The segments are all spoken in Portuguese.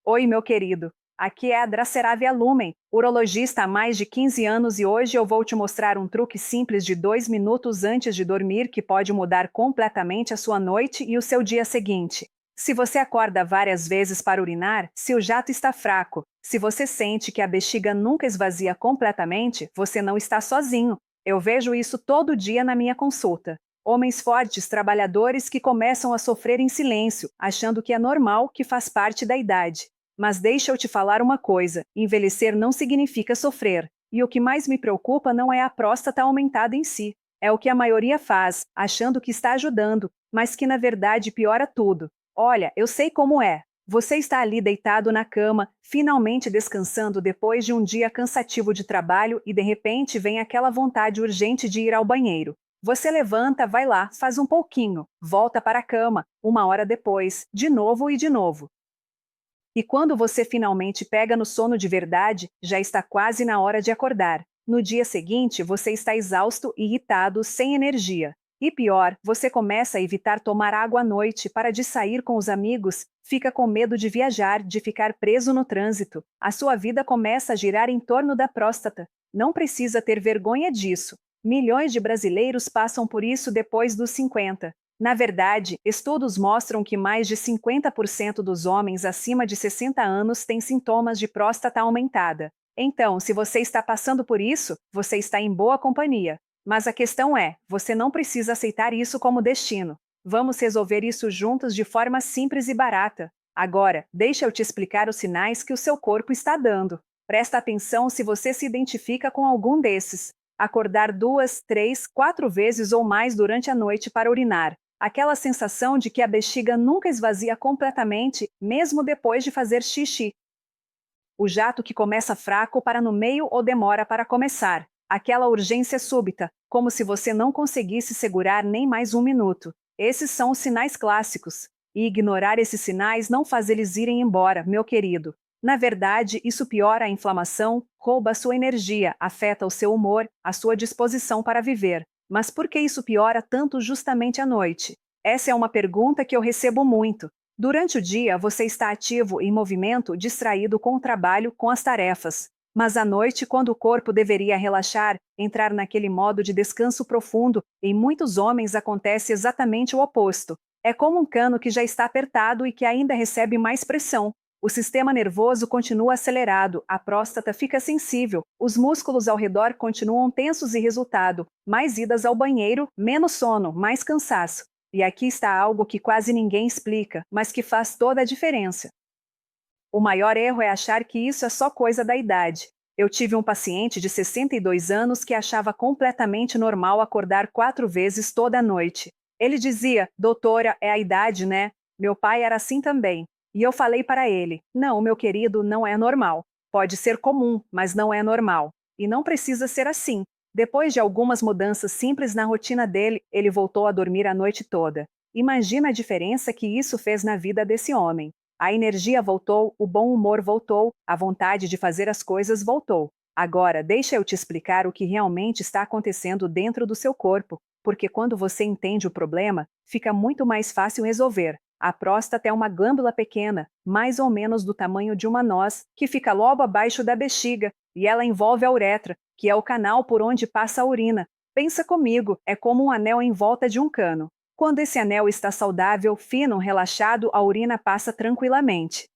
Oi, meu querido. Aqui é a Draceravia Lumen, urologista há mais de 15 anos e hoje eu vou te mostrar um truque simples de 2 minutos antes de dormir que pode mudar completamente a sua noite e o seu dia seguinte. Se você acorda várias vezes para urinar, se o jato está fraco, se você sente que a bexiga nunca esvazia completamente, você não está sozinho. Eu vejo isso todo dia na minha consulta. Homens fortes, trabalhadores que começam a sofrer em silêncio, achando que é normal, que faz parte da idade. Mas deixa eu te falar uma coisa: envelhecer não significa sofrer. E o que mais me preocupa não é a próstata aumentada em si. É o que a maioria faz, achando que está ajudando, mas que na verdade piora tudo. Olha, eu sei como é. Você está ali deitado na cama, finalmente descansando depois de um dia cansativo de trabalho e de repente vem aquela vontade urgente de ir ao banheiro. Você levanta, vai lá, faz um pouquinho, volta para a cama, uma hora depois, de novo e de novo. E quando você finalmente pega no sono de verdade, já está quase na hora de acordar. No dia seguinte, você está exausto, irritado, sem energia. E pior, você começa a evitar tomar água à noite para de sair com os amigos, fica com medo de viajar, de ficar preso no trânsito. A sua vida começa a girar em torno da próstata. Não precisa ter vergonha disso. Milhões de brasileiros passam por isso depois dos 50. Na verdade, estudos mostram que mais de 50% dos homens acima de 60 anos têm sintomas de próstata aumentada. Então, se você está passando por isso, você está em boa companhia. Mas a questão é, você não precisa aceitar isso como destino. Vamos resolver isso juntos de forma simples e barata. Agora, deixa eu te explicar os sinais que o seu corpo está dando. Presta atenção se você se identifica com algum desses. Acordar 2, 3, 4 vezes ou mais durante a noite para urinar. Aquela sensação de que a bexiga nunca esvazia completamente, mesmo depois de fazer xixi. O jato que começa fraco para no meio ou demora para começar. Aquela urgência súbita, como se você não conseguisse segurar nem mais um minuto. Esses são os sinais clássicos. E ignorar esses sinais não faz eles irem embora, meu querido. Na verdade, isso piora a inflamação, rouba a sua energia, afeta o seu humor, a sua disposição para viver. Mas por que isso piora tanto justamente à noite? Essa é uma pergunta que eu recebo muito. Durante o dia, você está ativo, em movimento, distraído com o trabalho, com as tarefas. Mas à noite, quando o corpo deveria relaxar, entrar naquele modo de descanso profundo, em muitos homens acontece exatamente o oposto. É como um cano que já está apertado e que ainda recebe mais pressão. O sistema nervoso continua acelerado, a próstata fica sensível, os músculos ao redor continuam tensos e resultado, mais idas ao banheiro, menos sono, mais cansaço. E aqui está algo que quase ninguém explica, mas que faz toda a diferença. O maior erro é achar que isso é só coisa da idade. Eu tive um paciente de 62 anos que achava completamente normal acordar 4 vezes toda noite. Ele dizia: doutora, é a idade, né? Meu pai era assim também. E eu falei para ele: não, meu querido, não é normal. Pode ser comum, mas não é normal. E não precisa ser assim. Depois de algumas mudanças simples na rotina dele, ele voltou a dormir a noite toda. Imagina a diferença que isso fez na vida desse homem. A energia voltou, o bom humor voltou, a vontade de fazer as coisas voltou. Agora, deixa eu te explicar o que realmente está acontecendo dentro do seu corpo, porque quando você entende o problema, fica muito mais fácil resolver. A próstata é uma glândula pequena, mais ou menos do tamanho de uma noz, que fica logo abaixo da bexiga, e ela envolve a uretra, que é o canal por onde passa a urina. Pensa comigo, é como um anel em volta de um cano. Quando esse anel está saudável, fino, relaxado, a urina passa tranquilamente.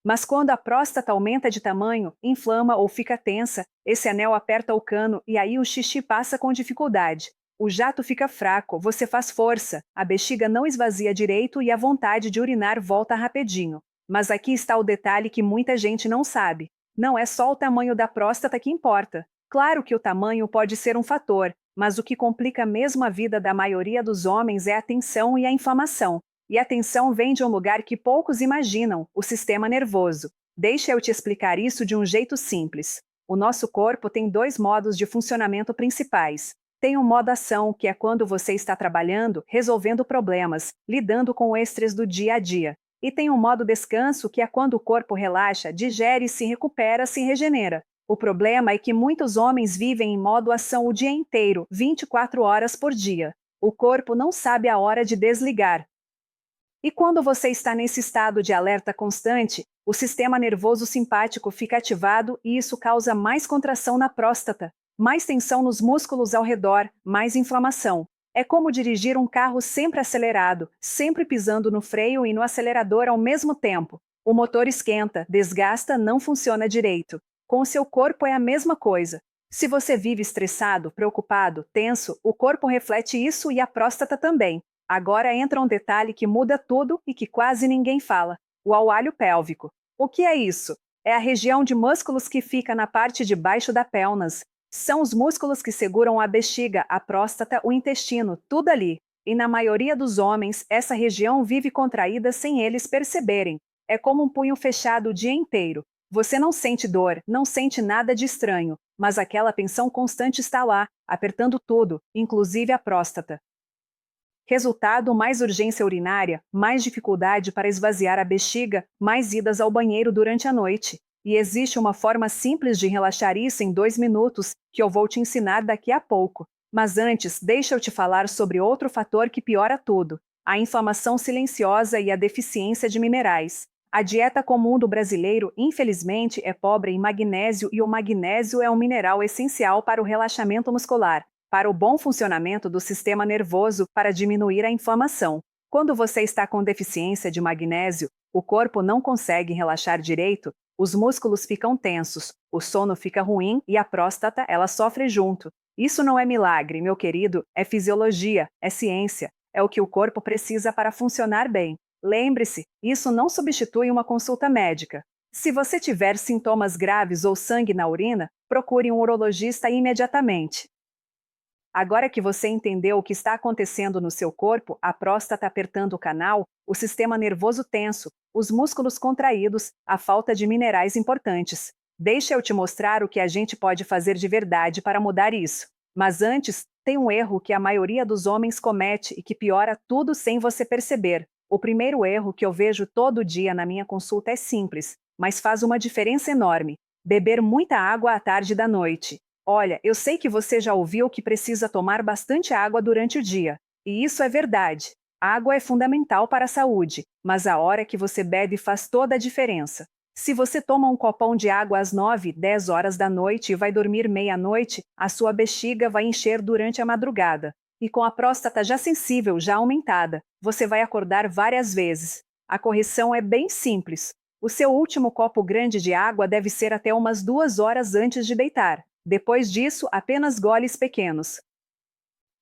Mas quando a próstata aumenta de tamanho, inflama ou fica tensa, esse anel aperta o cano e aí o xixi passa com dificuldade. O jato fica fraco, você faz força, a bexiga não esvazia direito e a vontade de urinar volta rapidinho. Mas aqui está o detalhe que muita gente não sabe. Não é só o tamanho da próstata que importa. Claro que o tamanho pode ser um fator, mas o que complica mesmo a vida da maioria dos homens é a tensão e a inflamação. E a tensão vem de um lugar que poucos imaginam, o sistema nervoso. Deixa eu te explicar isso de um jeito simples. O nosso corpo tem dois modos de funcionamento principais. Tem o modo ação, que é quando você está trabalhando, resolvendo problemas, lidando com o estresse do dia a dia. E tem o modo descanso, que é quando o corpo relaxa, digere, se recupera, se regenera. O problema é que muitos homens vivem em modo ação o dia inteiro, 24 horas por dia. O corpo não sabe a hora de desligar. E quando você está nesse estado de alerta constante, o sistema nervoso simpático fica ativado e isso causa mais contração na próstata, mais tensão nos músculos ao redor, mais inflamação. É como dirigir um carro sempre acelerado, sempre pisando no freio e no acelerador ao mesmo tempo. O motor esquenta, desgasta, não funciona direito. Com o seu corpo é a mesma coisa. Se você vive estressado, preocupado, tenso, o corpo reflete isso e a próstata também. Agora entra um detalhe que muda tudo e que quase ninguém fala: o assoalho pélvico. O que é isso? É a região de músculos que fica na parte de baixo da pelvis. São os músculos que seguram a bexiga, a próstata, o intestino, tudo ali. E na maioria dos homens, essa região vive contraída sem eles perceberem. É como um punho fechado o dia inteiro. Você não sente dor, não sente nada de estranho, mas aquela tensão constante está lá, apertando tudo, inclusive a próstata. Resultado: mais urgência urinária, mais dificuldade para esvaziar a bexiga, mais idas ao banheiro durante a noite. E existe uma forma simples de relaxar isso em 2 minutos, que eu vou te ensinar daqui a pouco. Mas antes, deixa eu te falar sobre outro fator que piora tudo: a inflamação silenciosa e a deficiência de minerais. A dieta comum do brasileiro, infelizmente, é pobre em magnésio e o magnésio é um mineral essencial para o relaxamento muscular, para o bom funcionamento do sistema nervoso, para diminuir a inflamação. Quando você está com deficiência de magnésio, o corpo não consegue relaxar direito, os músculos ficam tensos, o sono fica ruim e a próstata, ela sofre junto. Isso não é milagre, meu querido, é fisiologia, é ciência, é o que o corpo precisa para funcionar bem. Lembre-se, isso não substitui uma consulta médica. Se você tiver sintomas graves ou sangue na urina, procure um urologista imediatamente. Agora que você entendeu o que está acontecendo no seu corpo, a próstata apertando o canal, o sistema nervoso tenso, os músculos contraídos, a falta de minerais importantes. Deixa eu te mostrar o que a gente pode fazer de verdade para mudar isso. Mas antes, tem um erro que a maioria dos homens comete e que piora tudo sem você perceber. O primeiro erro que eu vejo todo dia na minha consulta é simples, mas faz uma diferença enorme: beber muita água à tarde da noite. Olha, eu sei que você já ouviu que precisa tomar bastante água durante o dia, e isso é verdade. A água é fundamental para a saúde, mas a hora que você bebe faz toda a diferença. Se você toma um copão de água às 9, 10 horas da noite e vai dormir meia-noite, a sua bexiga vai encher durante a madrugada. E com a próstata já sensível, já aumentada, você vai acordar várias vezes. A correção é bem simples. O seu último copo grande de água deve ser até umas 2 horas antes de deitar. Depois disso, apenas goles pequenos.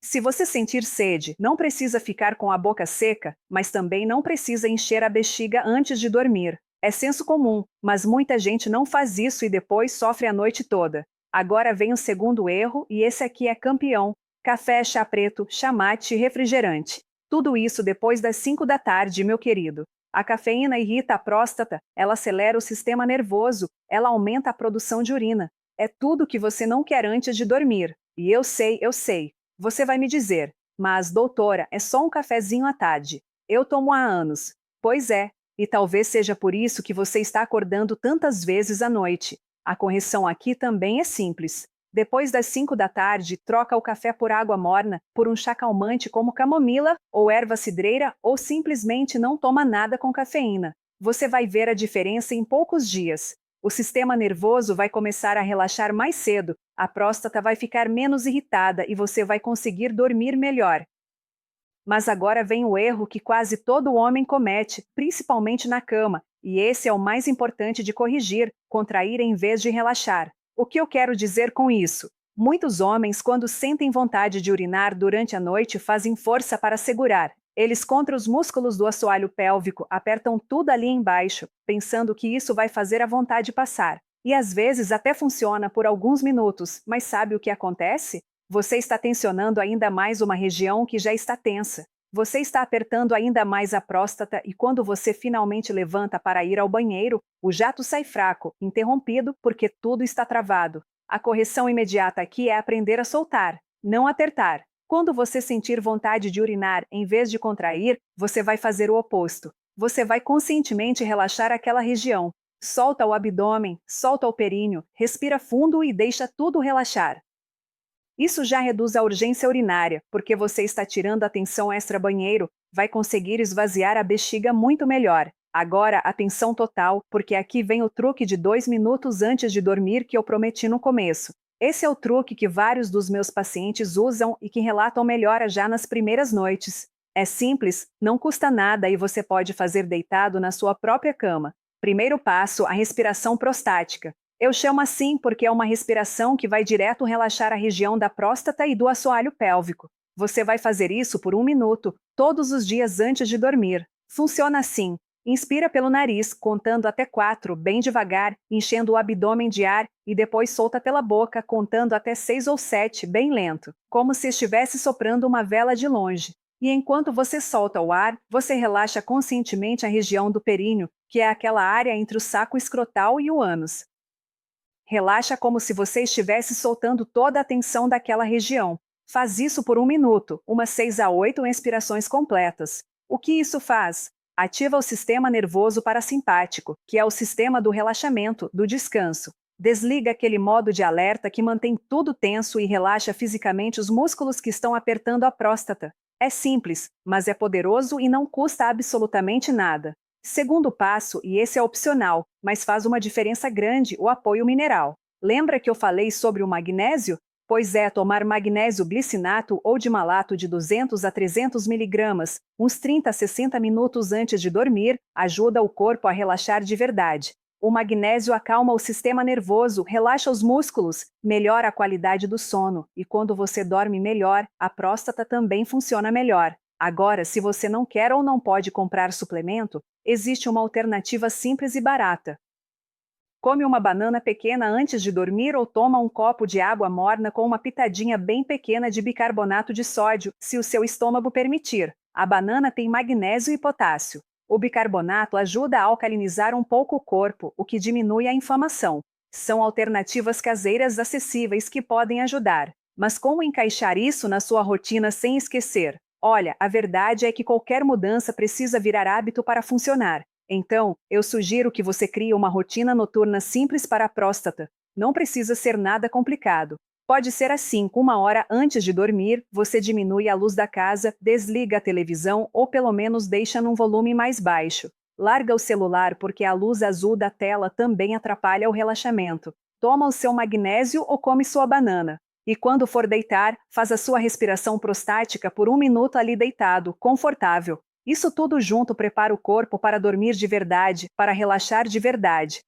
Se você sentir sede, não precisa ficar com a boca seca, mas também não precisa encher a bexiga antes de dormir. É senso comum, mas muita gente não faz isso e depois sofre a noite toda. Agora vem o segundo erro, e esse aqui é campeão: café, chá preto, chá mate e refrigerante. Tudo isso depois das 5 da tarde, meu querido. A cafeína irrita a próstata, ela acelera o sistema nervoso, ela aumenta a produção de urina. É tudo que você não quer antes de dormir. E eu sei, eu sei. Você vai me dizer: mas, doutora, é só um cafezinho à tarde. Eu tomo há anos. Pois é, e talvez seja por isso que você está acordando tantas vezes à noite. A correção aqui também é simples. Depois das 5 da tarde, troca o café por água morna, por um chá calmante como camomila ou erva cidreira, ou simplesmente não toma nada com cafeína. Você vai ver a diferença em poucos dias. O sistema nervoso vai começar a relaxar mais cedo, a próstata vai ficar menos irritada e você vai conseguir dormir melhor. Mas agora vem o erro que quase todo homem comete, principalmente na cama, e esse é o mais importante de corrigir: contrair em vez de relaxar. O que eu quero dizer com isso? Muitos homens, quando sentem vontade de urinar durante a noite, fazem força para segurar. Eles contra os músculos do assoalho pélvico, apertam tudo ali embaixo, pensando que isso vai fazer a vontade passar. E às vezes até funciona por alguns minutos, mas sabe o que acontece? Você está tensionando ainda mais uma região que já está tensa. Você está apertando ainda mais a próstata e quando você finalmente levanta para ir ao banheiro, o jato sai fraco, interrompido, porque tudo está travado. A correção imediata aqui é aprender a soltar, não apertar. Quando você sentir vontade de urinar, em vez de contrair, você vai fazer o oposto. Você vai conscientemente relaxar aquela região. Solta o abdômen, solta o períneo, respira fundo e deixa tudo relaxar. Isso já reduz a urgência urinária, porque você está tirando a tensão extra-banheiro, vai conseguir esvaziar a bexiga muito melhor. Agora, atenção total, porque aqui vem o truque de 2 minutos antes de dormir que eu prometi no começo. Esse é o truque que vários dos meus pacientes usam e que relatam melhora já nas primeiras noites. É simples, não custa nada e você pode fazer deitado na sua própria cama. Primeiro passo, a respiração prostática. Eu chamo assim porque é uma respiração que vai direto relaxar a região da próstata e do assoalho pélvico. Você vai fazer isso por 1 minuto, todos os dias antes de dormir. Funciona assim. Inspira pelo nariz, contando até 4, bem devagar, enchendo o abdômen de ar, e depois solta pela boca, contando até 6 ou 7, bem lento, como se estivesse soprando uma vela de longe. E enquanto você solta o ar, você relaxa conscientemente a região do períneo, que é aquela área entre o saco escrotal e o ânus. Relaxa como se você estivesse soltando toda a tensão daquela região. Faz isso por 1 minuto, umas 6 a 8 inspirações completas. O que isso faz? Ativa o sistema nervoso parasimpático, que é o sistema do relaxamento, do descanso. Desliga aquele modo de alerta que mantém tudo tenso e relaxa fisicamente os músculos que estão apertando a próstata. É simples, mas é poderoso e não custa absolutamente nada. Segundo passo, e esse é opcional, mas faz uma diferença grande, o apoio mineral. Lembra que eu falei sobre o magnésio? Pois é, tomar magnésio glicinato ou de malato de 200 a 300 mg, uns 30 a 60 minutos antes de dormir, ajuda o corpo a relaxar de verdade. O magnésio acalma o sistema nervoso, relaxa os músculos, melhora a qualidade do sono, e quando você dorme melhor, a próstata também funciona melhor. Agora, se você não quer ou não pode comprar suplemento, existe uma alternativa simples e barata. Come uma banana pequena antes de dormir ou toma um copo de água morna com uma pitadinha bem pequena de bicarbonato de sódio, se o seu estômago permitir. A banana tem magnésio e potássio. O bicarbonato ajuda a alcalinizar um pouco o corpo, o que diminui a inflamação. São alternativas caseiras acessíveis que podem ajudar. Mas como encaixar isso na sua rotina sem esquecer? Olha, a verdade é que qualquer mudança precisa virar hábito para funcionar. Então, eu sugiro que você crie uma rotina noturna simples para a próstata. Não precisa ser nada complicado. Pode ser assim: 1 hora antes de dormir, você diminui a luz da casa, desliga a televisão ou pelo menos deixa num volume mais baixo. Larga o celular porque a luz azul da tela também atrapalha o relaxamento. Toma o seu magnésio ou come sua banana. E quando for deitar, faz a sua respiração prostática por 1 minuto ali deitado, confortável. Isso tudo junto prepara o corpo para dormir de verdade, para relaxar de verdade.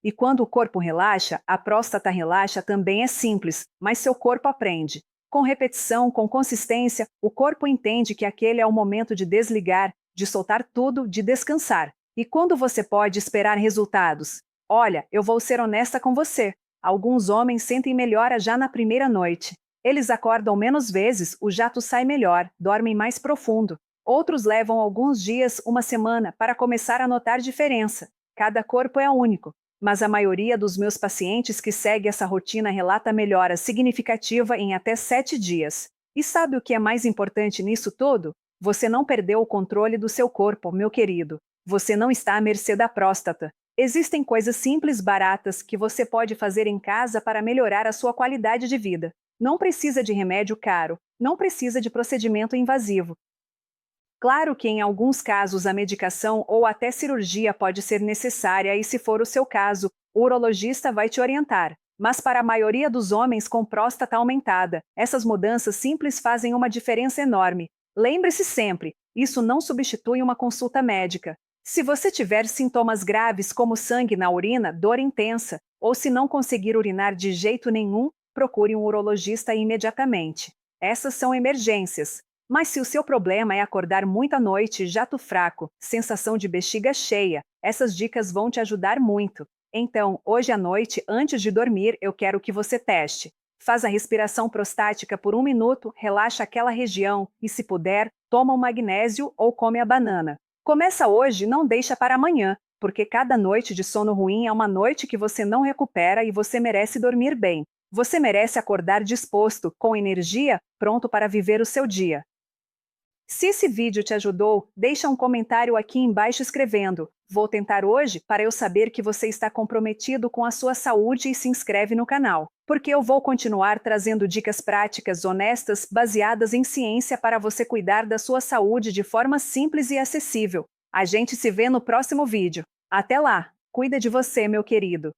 E quando o corpo relaxa, a próstata relaxa também. É simples, mas seu corpo aprende. Com repetição, com consistência, o corpo entende que aquele é o momento de desligar, de soltar tudo, de descansar. E quando você pode esperar resultados? Olha, eu vou ser honesta com você. Alguns homens sentem melhora já na primeira noite. Eles acordam menos vezes, o jato sai melhor, dormem mais profundo. Outros levam alguns dias, uma semana, para começar a notar diferença. Cada corpo é único, mas a maioria dos meus pacientes que segue essa rotina relata melhora significativa em até 7 dias. E sabe o que é mais importante nisso tudo? Você não perdeu o controle do seu corpo, meu querido. Você não está à mercê da próstata. Existem coisas simples, baratas, que você pode fazer em casa para melhorar a sua qualidade de vida. Não precisa de remédio caro, não precisa de procedimento invasivo. Claro que em alguns casos a medicação ou até cirurgia pode ser necessária e, se for o seu caso, o urologista vai te orientar. Mas para a maioria dos homens com próstata aumentada, essas mudanças simples fazem uma diferença enorme. Lembre-se sempre, isso não substitui uma consulta médica. Se você tiver sintomas graves como sangue na urina, dor intensa, ou se não conseguir urinar de jeito nenhum, procure um urologista imediatamente. Essas são emergências. Mas se o seu problema é acordar muito à noite, jato fraco, sensação de bexiga cheia, essas dicas vão te ajudar muito. Então, hoje à noite, antes de dormir, eu quero que você teste. Faz a respiração prostática por 1 minuto, relaxa aquela região e, se puder, toma um magnésio ou come a banana. Começa hoje, não deixa para amanhã, porque cada noite de sono ruim é uma noite que você não recupera e você merece dormir bem. Você merece acordar disposto, com energia, pronto para viver o seu dia. Se esse vídeo te ajudou, deixa um comentário aqui embaixo escrevendo: Vou tentar hoje para eu saber que você está comprometido com a sua saúde e se inscreve no canal, porque eu vou continuar trazendo dicas práticas, honestas, baseadas em ciência para você cuidar da sua saúde de forma simples e acessível. A gente se vê no próximo vídeo. Até lá! Cuida de você, meu querido!